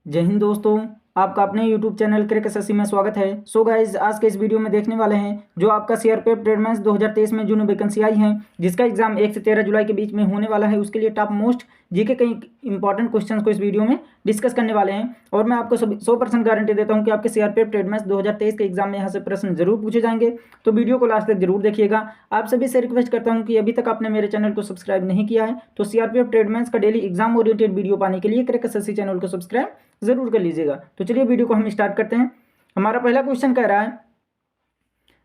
जय हिंद दोस्तों, आपका अपने YouTube चैनल क्रैक एसएससी में स्वागत है। सो गाइज, आज के इस वीडियो में देखने वाले हैं जो आपका सीआरपीएफ ट्रेडमेंस 2023 में जो वैकेंसी आई है, जिसका एग्जाम 1 से 13 जुलाई के बीच में होने वाला है, उसके लिए टॉप मोस्ट जीके कई इंपॉर्टेंट क्वेश्चंस को इस वीडियो में डिस्कस करने वाले हैं। और मैं आपको 100% गारंटी देता हूं कि आपके सीआरपीएफ ट्रेडमेंस 2023 के एग्जाम में यहाँ से प्रश्न जरूर पूछे जाएंगे। तो वीडियो को लास्ट तक जरूर देखिएगा। आप सभी से रिक्वेस्ट करता हूँ कि अभी तक आपने मेरे चैनल को सब्सक्राइब नहीं किया है तो सीआरपीएफ ट्रेडमेंस का डेली एग्जाम ओरिएंटेड वीडियो पाने के लिए क्रैक एसएससी चैनल को सब्सक्राइब जरूर कर लीजिएगा। तो चलिए वीडियो को हम स्टार्ट करते हैं। हमारा पहला क्वेश्चन कह रहा है,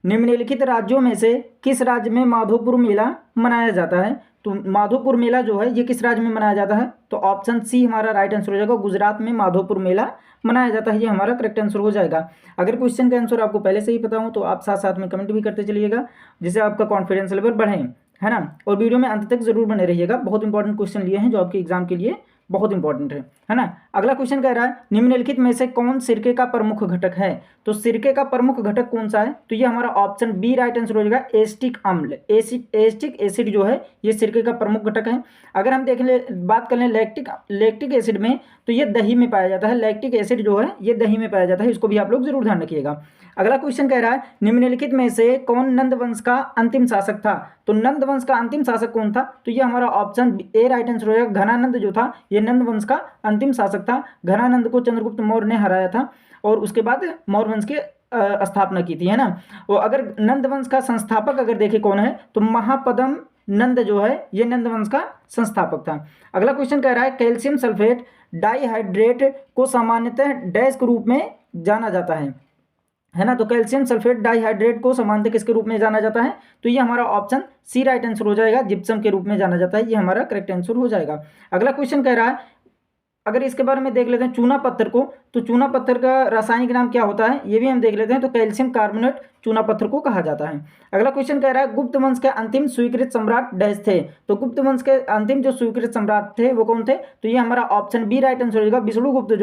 निम्नलिखित राज्यों में से किस राज्य में माधोपुर मेला मनाया जाता है। तो माधोपुर मेला जो है ये किस राज्य में मनाया जाता है, तो ऑप्शन सी हमारा राइट आंसर हो जाएगा। गुजरात में माधोपुर मेला मनाया जाता है, ये हमारा करेक्ट आंसर हो जाएगा। अगर क्वेश्चन का आंसर आपको पहले से ही पता हो तो आप साथ साथ में कमेंट भी करते चलिएगा, जिससे आपका कॉन्फिडेंस लेवल बढ़े, है ना। और वीडियो में अंत तक जरूर बने रहिएगा, बहुत इंपॉर्टेंट क्वेश्चन लिए हैं जो आपके एग्जाम के लिए बहुत इंपॉर्टेंट है ना। अगला क्वेश्चन कह रहा है, निम्नलिखित में से कौन सिरके का प्रमुख घटक है। तो सिरके का प्रमुख घटक कौन सा है, तो ये हमारा ऑप्शन बी राइट आंसर हो जाएगा। एसिटिक अम्ल, एसिटिक एसिड जो है ये सिरके का प्रमुख घटक है। अगर हम देख ले बात कर लें लैक्टिक एसिड में, तो ये दही में पाया जाता है। लैक्टिक एसिड जो है ये दही में पाया जाता है, इसको भी आप लोग जरूर ध्यान रखिएगा। अगला क्वेश्चन कह रहा है, निम्नलिखित में से कौन नंद वंश का अंतिम शासक था। तो नंद वंश का अंतिम शासक कौन था, तो ये हमारा ऑप्शन ए राइट आंसर हो जाएगा। घनानंद जो था ये नंद वंश का अंतिम शासक था। घनानंद को चंद्रगुप्त मौर्य ने हराया था और उसके बाद मौर्य वंश की स्थापना की थी, है ना। वो अगर नंद वंश का संस्थापक अगर देखे कौन है, तो महापद्म नंद जो है ये नंद वंश का संस्थापक था। अगला क्वेश्चन कह रहा है, कैल्शियम सल्फेट डाइहाइड्रेट को सामान्यतः डैश के रूप में जाना जाता है ना। तो कैल्शियम सल्फेट डाइहाइड्रेट को सामान्यतः किसके रूप में जाना जाता है, तो ये हमारा ऑप्शन सी राइट आंसर हो जाएगा। जिप्सम के रूप में जाना जाता है, ये हमारा करेक्ट आंसर हो जाएगा। अगला क्वेश्चन कह रहा है, अगर इसके बारे में देख लेते हैं चूना पत्थर को, तो चूना पत्थर का रासायनिक नाम क्या होता है ये भी हम देख लेते हैं। तो कैल्शियम कार्बोनेट चूना पत्थर को कहा जाता है। अगला क्वेश्चन कह रहा है, गुप्त वंश के अंतिम स्वीकृत सम्राट डैश थे। तो गुप्त वंश के अंतिम जो स्वीकृत सम्राट थे वो कौन थे, तो ये हमारा ऑप्शन बी राइट आंसर हो जाएगा। विष्णुगुप्त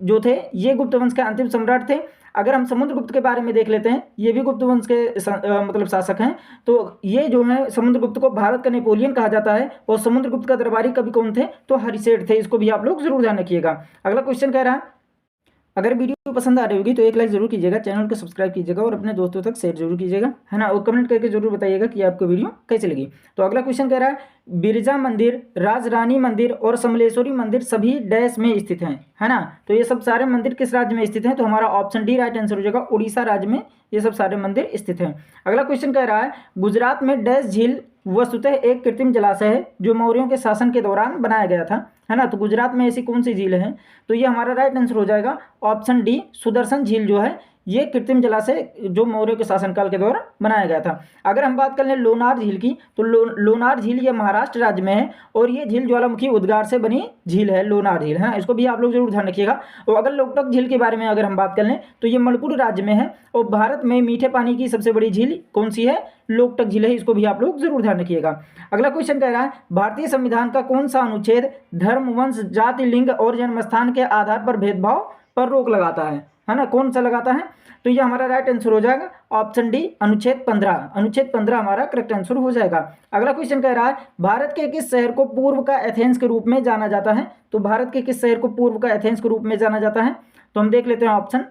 जो थे ये गुप्त वंश के अंतिम सम्राट थे। अगर हम समुद्रगुप्त के बारे में देख लेते हैं, ये भी गुप्त वंश के मतलब शासक हैं। तो ये जो है समुद्रगुप्त को भारत का नेपोलियन कहा जाता है। और समुद्रगुप्त का दरबारी कवि कौन थे, तो हरिशेठ थे, इसको भी आप लोग जरूर ध्यान रखिएगा। अगला क्वेश्चन कह रहा है, अगर वीडियो पसंद आ रही होगी तो एक लाइक जरूर कीजिएगा, चैनल को सब्सक्राइब कीजिएगा और अपने दोस्तों तक शेयर जरूर कीजिएगा, है ना। और कमेंट करके जरूर बताइएगा कि आपको वीडियो कैसी लगी। तो अगला क्वेश्चन कह रहा है, बिरजा मंदिर, राजरानी मंदिर और समलेश्वरी मंदिर सभी डैश में स्थित हैं, है ना। तो ये सब सारे मंदिर किस राज्य में स्थित हैं, तो हमारा ऑप्शन डी राइट आंसर हो जाएगा। उड़ीसा राज्य में ये सब सारे मंदिर स्थित हैं। अगला क्वेश्चन कह रहा है, गुजरात में डैश झील वस्तुतः एक कृत्रिम जलाशय है जो मौर्यों के शासन के दौरान बनाया गया था, है ना। तो गुजरात में ऐसी कौन सी झील है, तो ये हमारा राइट आंसर हो जाएगा ऑप्शन डी। सुदर्शन झील जो है ये कृत्रिम जलाशय जो मौर्य के शासनकाल के दौरान बनाया गया था। अगर हम बात कर लें लोनार झील की, तो लोनार झील ये महाराष्ट्र राज्य में है और ये झील ज्वालामुखी उद्गार से बनी झील है, लोनार झील, है ना। इसको भी आप लोग जरूर ध्यान रखिएगा। और अगर लोकटक झील के बारे में अगर हम बात कर लें, तो ये मणिपुर राज्य में है और भारत में मीठे पानी की सबसे बड़ी झील कौन सी है, लोकटक झील है, इसको भी आप लोग जरूर ध्यान रखिएगा। अगला क्वेश्चन कह रहा है, भारतीय संविधान का कौन सा अनुच्छेद धर्म, वंश, जाति, लिंग और जन्मस्थान के आधार पर भेदभाव पर रोक लगाता है ना। कौन सा लगाता है, तो ये हमारा राइट आंसर हो जाएगा ऑप्शन डी अनुच्छेद 15। अनुच्छेद 15 हमारा करेक्ट आंसर हो जाएगा। अगला क्वेश्चन कह रहा है, भारत के किस शहर को पूर्व का एथेंस के रूप में जाना जाता है। तो भारत के किस शहर को पूर्व का एथेंस के रूप में जाना जाता है, तो हम देख लेते हैं ऑप्शन।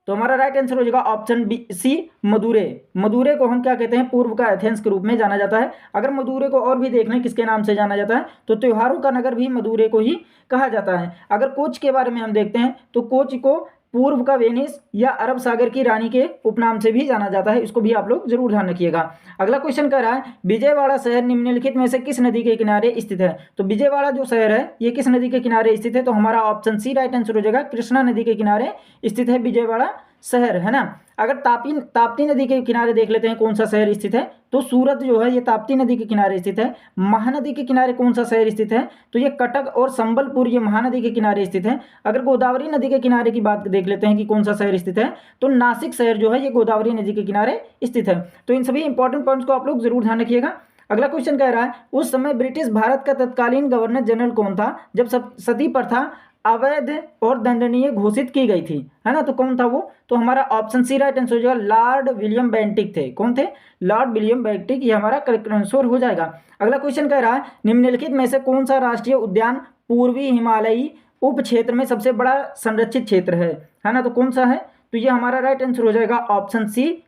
तो हमारा राइट आंसर हो जाएगा option B C, Madurai. Madurai को हम क्या कहते हैं, पूर्व का एथेंस के रूप में जाना जाता है। अगर मदुरै को और भी देख लें किसके नाम से जाना जाता है, तो त्योहारों का नगर भी मदुरै को ही कहा जाता है। अगर कोच के बारे में हम देखते हैं, तो कोच को पूर्व का वेनिस या अरब सागर की रानी के उपनाम से भी जाना जाता है, इसको भी आप लोग जरूर ध्यान रखिएगा। अगला क्वेश्चन कह रहा है, विजयवाड़ा शहर निम्नलिखित में से किस नदी के किनारे स्थित है। तो विजयवाड़ा जो शहर है ये किस नदी के किनारे स्थित है, तो हमारा ऑप्शन सी राइट आंसर हो जाएगा। कृष्णा नदी के किनारे स्थित है विजयवाड़ा शहर, है ना। अगर ताप्ती नदी के किनारे देख लेते हैं कौन सा शहर स्थित है, तो सूरत जो है ये ताप्ती नदी के किनारे स्थित है। महानदी के किनारे कौन सा शहर स्थित है, तो ये कटक और संबलपुर ये महानदी के किनारे स्थित है। अगर गोदावरी नदी के किनारे की बात देख लेते हैं कि कौन सा शहर स्थित है, तो नासिक शहर जो है ये गोदावरी नदी के किनारे स्थित है। तो इन सभी इंपॉर्टेंट पॉइंट्स को आप लोग जरूर ध्यान रखिएगा। अगला क्वेश्चन कह रहा है, उस समय ब्रिटिश भारत का तत्कालीन गवर्नर जनरल कौन था जब सती प्रथा अवैध और दंडनीय घोषित की गई थी, है ना। तो कौन था वो, तो हमारा ऑप्शन सी राइट आंसर हो जाएगा। लॉर्ड विलियम बेंटिक थे। कौन थे, लॉर्ड विलियम बेंटिक, ये हमारा करेक्ट आंसर हो जाएगा। अगला क्वेश्चन कह रहा है, निम्नलिखित में से कौन सा राष्ट्रीय उद्यान पूर्वी हिमालयी उप क्षेत्र में सबसे बड़ा संरक्षित क्षेत्र है ना। तो कौन सा है? तो ये हमारा राइट आंसर हो जाएगा ऑप्शन सी,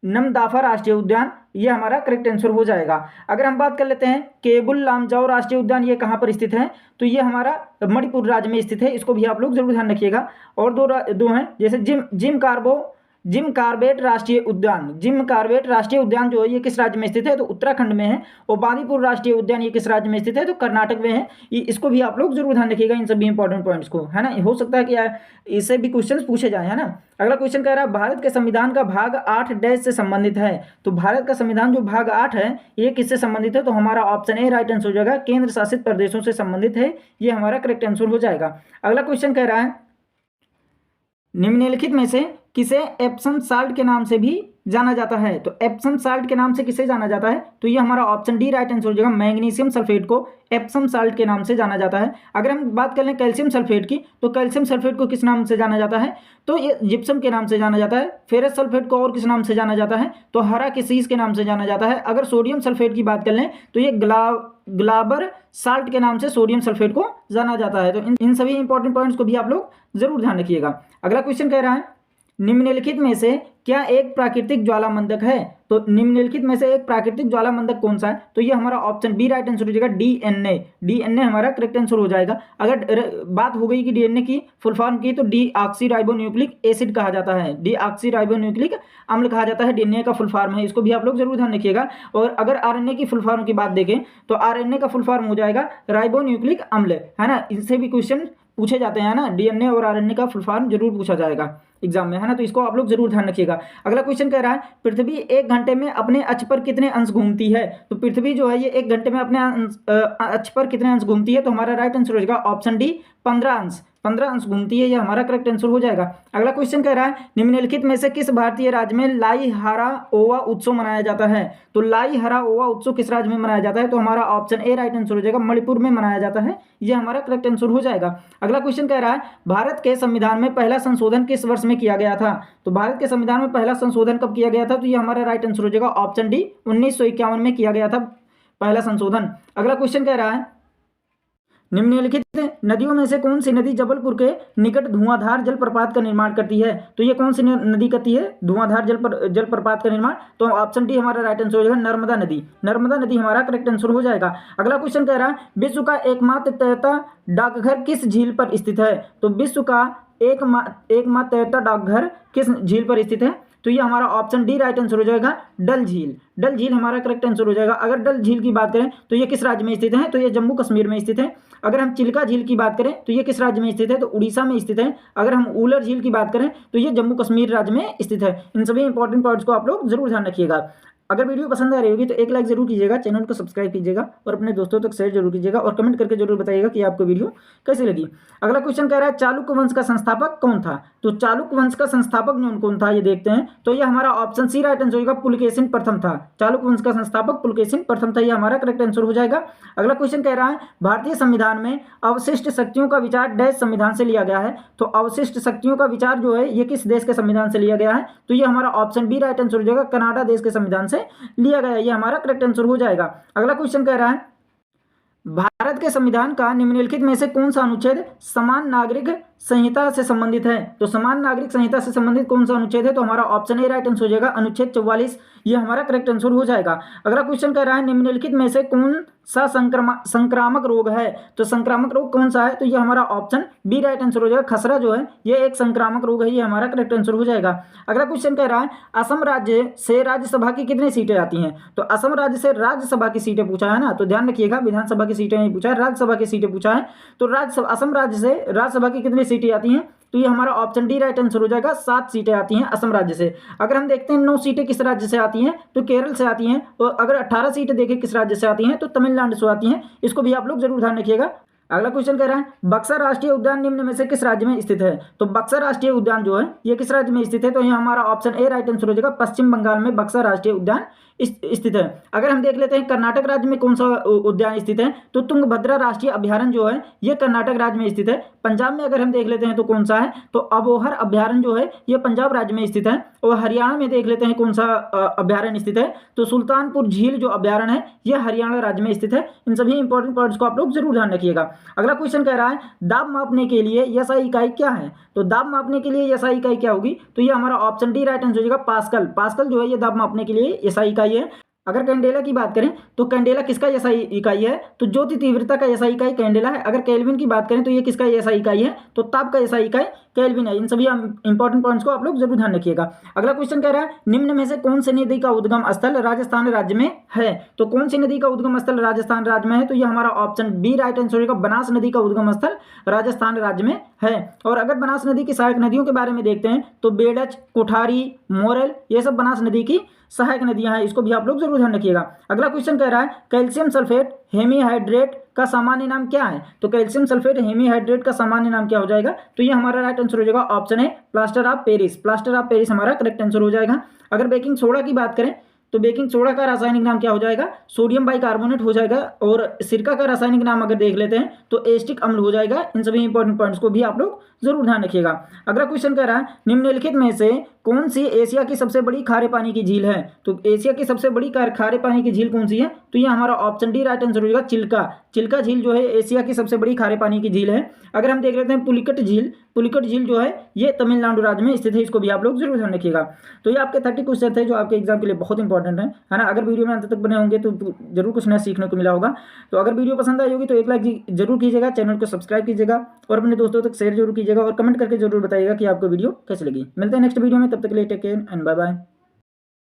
नमदाफा राष्ट्रीय उद्यान, ये हमारा करेक्ट आंसर हो जाएगा। अगर हम बात कर लेते हैं केबुल लामजाओ राष्ट्रीय उद्यान, ये कहाँ पर स्थित है? तो ये हमारा मणिपुर राज्य में स्थित है, इसको भी आप लोग जरूर ध्यान रखिएगा। और दो हैं, जैसे जिम कार्बेट राष्ट्रीय उद्यान, जिम कार्बेट राष्ट्रीय उद्यान जो है ये किस राज्य में स्थित है? तो उत्तराखंड में है। और बांदीपुर राष्ट्रीय उद्यान ये किस राज्य में स्थित है? तो कर्नाटक में है। इसको भी आप लोग जरूर ध्यान रखिएगा, इन सभी इंपॉर्टेंट पॉइंट्स को, है ना। हो सकता है कि इससे भी क्वेश्चन पूछे जाए, है ना। अगला क्वेश्चन कह रहा है भारत के संविधान का भाग 8 डैश से संबंधित है। तो भारत का संविधान जो भाग 8 है ये किससे संबंधित है? तो हमारा ऑप्शन ए राइट आंसर हो जाएगा, केंद्र शासित प्रदेशों से संबंधित है, ये हमारा करेक्ट आंसर हो जाएगा। अगला क्वेश्चन कह रहा है निम्नलिखित में से किसे एप्सम साल्ट के नाम से भी जाना जाता है? तो एप्सम साल्ट के नाम से किसे जाना जाता है? तो ये हमारा ऑप्शन डी राइट आंसर हो जाएगा, मैग्नीशियम सल्फेट को एप्सम साल्ट के नाम से जाना जाता है। अगर हम बात कर लें कैल्शियम सल्फेट की, तो कैल्शियम सल्फेट को किस नाम से जाना जाता है? तो ये जिप्सम के नाम से जाना जाता है। फेरस सल्फेट को और किस नाम से जाना जाता है? तो हरा किसीस के नाम से जाना जाता है। अगर सोडियम सल्फेट की बात कर लें तो ये ग्लाबर साल्ट के नाम से सोडियम सल्फेट को जाना जाता है। तो इन सभी इंपॉर्टेंट पॉइंट्स को भी आप लोग जरूर ध्यान रखिएगा। अगला क्वेश्चन कह रहा है निम्नलिखित में से क्या एक प्राकृतिक ज्वालामंदक है? तो निम्नलिखित में से एक प्राकृतिक ज्वालामंदक कौन सा है? तो ये हमारा ऑप्शन बी राइट आंसर हो जाएगा, डीएनए। डीएनए हमारा करेक्ट आंसर हो जाएगा। अगर बात हो गई कि डीएनए की फुल फॉर्म की, तो डीऑक्सीराइबोन्यूक्लिक एसिड कहा जाता है, डीऑक्सीराइबोन्यूक्लिक अम्ल कहा जाता है, डीएनए का फुल फॉर्म है। इसको भी आप लोग जरूर ध्यान रखिएगा। और अगर आरएनए की फुल फॉर्म की बात देखें तो आरएनए का फुल फॉर्म हो जाएगा राइबोन्यूक्लिक अम्ल, है ना। इससे भी क्वेश्चन पूछे जाते हैं ना, डीएनए और आरएनए का फुल फॉर्म जरूर पूछा जाएगा एग्जाम में, है ना। तो इसको आप लोग जरूर ध्यान रखिएगा। अगला क्वेश्चन कह रहा है पृथ्वी 1 घंटे में अपने अक्ष पर कितने अंश घूमती है? तो पृथ्वी जो है ये 1 घंटे में अपने अक्ष पर कितने अंश घूमती है? तो हमारा राइट आंसर हो जाएगा ऑप्शन डी 15 अंश। 15 अंश घूमती है, ये हमारा करेक्ट आंसर हो जाएगा। अगला क्वेश्चन कह रहा है निम्नलिखित में से किस भारतीय राज्य में लाई हरा ओवा उत्सव मनाया जाता है? तो लाई हरा ओवा उत्सव किस राज्य में मनाया जाता है? तो हमारा ऑप्शन ए राइट आंसर हो जाएगा, मणिपुर में मनाया जाता है, ये हमारा करेक्ट आंसर हो जाएगा। अगला क्वेश्चन कह रहा है भारत के संविधान में पहला संशोधन किस वर्ष में किया गया था? तो भारत के संविधान में पहला संशोधन कब किया गया था? तो ये हमारा राइट आंसर हो जाएगा ऑप्शन डी 1951 में किया गया था पहला संशोधन। अगला क्वेश्चन कह रहा है निम्नलिखित नदियों में से कौन सी नदी जबलपुर के निकट धुआंधार जलप्रपात का निर्माण करती है? तो ये कौन सी नदी करती है धुआंधार जलप्रपात का निर्माण? तो ऑप्शन डी हमारा राइट आंसर हो जाएगा, नर्मदा नदी। नर्मदा नदी हमारा करेक्ट आंसर हो जाएगा। अगला क्वेश्चन कह रहा है विश्व का एकमात्र तैरता डाकघर किस झील पर स्थित है? तो विश्व का एकमात्र तैरता डाकघर किस झील पर स्थित है? तो ये हमारा ऑप्शन डी राइट आंसर हो जाएगा, डल झील। डल झील हमारा करेक्ट आंसर हो जाएगा। अगर डल झील की बात करें तो ये किस राज्य में स्थित है? तो ये जम्मू कश्मीर में स्थित है। अगर हम चिल्का झील की बात करें तो ये किस राज्य में स्थित है? तो उड़ीसा में स्थित है। अगर हम उलर झील की बात करें तो ये जम्मू कश्मीर राज्य में स्थित है। इन सभी इंपॉर्टेंट पॉइंट्स को आप लोग जरूर ध्यान रखिएगा। अगर वीडियो पसंद आ रही होगी तो एक लाइक जरूर कीजिएगा, चैनल को सब्सक्राइब कीजिएगा और अपने दोस्तों तक शेयर जरूर कीजिएगा और कमेंट करके जरूर बताइएगा कि आपको वीडियो कैसी लगी। अगला क्वेश्चन कह रहा है चालुक्य वंश का संस्थापक कौन था? तो चालुक्य वंश का संस्थापक कौन था ये देखते हैं। तो ये हमारा ऑप्शन सी राइट आंसर होगा, पुलकेशिन प्रथम था। चालुक्य वंश का संस्थापक पुलकेशिन प्रथम था, ये हमारा करेक्ट आंसर हो जाएगा। अगला क्वेश्चन कह रहा है भारतीय संविधान में अवशिष्ट शक्तियों का विचार डैश संविधान से लिया गया है? तो अवशिष्ट शक्तियों का विचार जो है ये किस देश के संविधान से लिया गया है? तो ये हमारा ऑप्शन बी राइट आंसर हो जाएगा, कनाडा देश के संविधान से लिया गया, ये हमारा करेक्ट आंसर हो जाएगा। अगला क्वेश्चन कह रहा है भारत के संविधान का निम्नलिखित में से कौन सा अनुच्छेद समान नागरिक संहिता से संबंधित है? तो समान नागरिक संहिता से संबंधित कौन सा अनुच्छेद है? तो हमारा ऑप्शन ए राइट आंसर हो जाएगा, अनुच्छेद 44, ये हमारा करेक्ट आंसर हो जाएगा। अगला क्वेश्चन कह रहा है निम्नलिखित में से कौन सा संक्रामक रोग है? तो संक्रामक रोग कौन सा है? तो ये हमारा ऑप्शन बी राइट आंसर हो जाएगा, खसरा जो है ये एक संक्रामक रोग है, ये हमारा करेक्ट आंसर हो जाएगा। अगला क्वेश्चन कह रहा है असम राज्य से राज्यसभा की कितनी सीटें आती हैं? तो असम राज्य से राज्यसभा की सीटें पूछा है ना, तो ध्यान रखिएगा, विधानसभा की सीटें नहीं पूछा है, राज्यसभा की सीटें पूछा है। तो असम राज्य से राज्यसभा की कितनी सीटें आती हैं? तो ये हमारा ऑप्शन डी राइट आंसर हो जाएगा, 7 सीटें आती हैं असम राज्य से। अगर हम देखते हैं 9 सीटें किस राज्य से आती हैं? तो केरल से आती हैं। और अगर 18 सीटें देखें किस राज्य से आती हैं? तो तमिलनाडु से आती हैं। इसको भी आप लोग जरूर ध्यान रखिएगा। अगला क्वेश्चन कह रहा है बक्सर राष्ट्रीय उद्यान निम्न में से किस राज्य में स्थित है? तो बक्सर राष्ट्रीय उद्यान जो है ये किस राज्य में स्थित है? तो ये हमारा ऑप्शन ए राइट आंसर हो जाएगा, पश्चिम बंगाल में बक्सर राष्ट्रीय उद्यान स्थित है। अगर हम देख लेते हैं कर्नाटक राज्य में कौन सा उद्यान स्थित है, तो तुंगभद्रा राष्ट्रीय अभ्यारण्य जो है ये कर्नाटक राज्य में स्थित है। पंजाब में अगर हम देख लेते हैं तो कौन सा है, तो अबोहर अभ्यारण्य जो है ये पंजाब राज्य में स्थित है। और हरियाणा में देख लेते हैं कौन सा अभ्यारण्य स्थित है, तो सुल्तानपुर झील जो अभ्यारण्य है यह हरियाणा राज्य में स्थित है। इन सभी इंपॉर्टेंट पॉइंट्स को आप लोग जरूर ध्यान रखिएगा। अगला क्वेश्चन कह रहा है दाब मापने के लिए एसआई इकाई क्या है, तो दाब मापने के लिए एसआई इकाई क्या होगी, तो ये हमारा ऑप्शन डी राइट आंसर हो जाएगा पास्कल। पास्कल जो है ये दाब मापने के लिए एसआई इकाई है। अगर कैंडेला की बात करें तो कैंडेला किसका एसआई इकाई है, तो ज्योति तीव्रता का एसआई इकाई कैंडेला है। अगर केल्विन की बात करें तो ये किसका एसआई इकाई है, तो ताप का एसआई इकाई केल्विन है। इन सभी इंपॉर्टेंट पॉइंट्स को आप लोग जरूर ध्यान रखिएगा। अगला क्वेश्चन कह रहा है निम्न में से कौन सी नदी का उद्गम स्थल राजस्थान राज्य में है, तो कौन सी नदी का उद्गम स्थल राजस्थान राज्य में है, तो ये हमारा ऑप्शन बी राइट आंसर होगा बनास नदी का उद्गम स्थल राजस्थान राज्य में है। और अगर बनास नदी की सहायक नदियों के बारे में देखते हैं तो बेडच, कोठारी, मोरल ये सब बनास नदी की सहायक नदियां हैं, इसको भी आप लोग जरूर ध्यान रखिएगा। अगला क्वेश्चन कह रहा है कैल्शियम सल्फेट हेमीहाइड्रेट का सामान्य नाम क्या है, तो कैल्शियम सल्फेट हेमीहाइड्रेट का सामान्य नाम क्या हो जाएगा, तो ये हमारा राइट आंसर हो जाएगा ऑप्शन है plaster of Paris. Plaster of Paris हमारा करेक्ट आंसर हो जाएगा। अगर बेकिंग सोडा की बात करें तो बेकिंग सोडा का रासायनिक नाम क्या हो जाएगा, सोडियम बाइकार्बोनेट हो जाएगा। और सिरका का रासायनिक नाम अगर देख लेते हैं तो एस्टिक अम्ल हो जाएगा। इन सभी इंपॉर्टेंट पॉइंट्स को भी आप लोग जरूर ध्यान रखिएगा। अगला क्वेश्चन कह रहा है निम्नलिखित में से कौन सी एशिया की सबसे बड़ी खारे पानी की झील है, तो एशिया की सबसे बड़ी खारे पानी की झील कौन सी है, तो ये हमारा ऑप्शन डी राइट आंसर हो जाएगा चिल्का। चिल्का झील जो है एशिया की सबसे बड़ी खारे पानी की झील है। अगर हम देख लेते हैं पुलिकट झील, पुलिकट झील जो है ये तमिलनाडु राज्य में स्थित है, इसको भी आप लोग जरूर ध्यान रखिएगा। तो ये आपके 30 क्वेश्चन थे जो आपके एग्जाम के लिए बहुत इंपॉर्टेंट है ना। अगर वीडियो में अंत तक बने होंगे तो जरूर कुछ नया सीखने को मिला होगा। तो अगर वीडियो पसंद आई होगी तो एक लाइक जरूर कीजिएगा, चैनल को सब्सक्राइब कीजिएगा और अपने दोस्तों तक शेयर जरूर कीजिएगा और कमेंट करके जरूर बताइएगा कि आपको वीडियो कैसी लगी। मिलते हैं नेक्स्ट वीडियो में, तब तक के लिए take care and bye bye.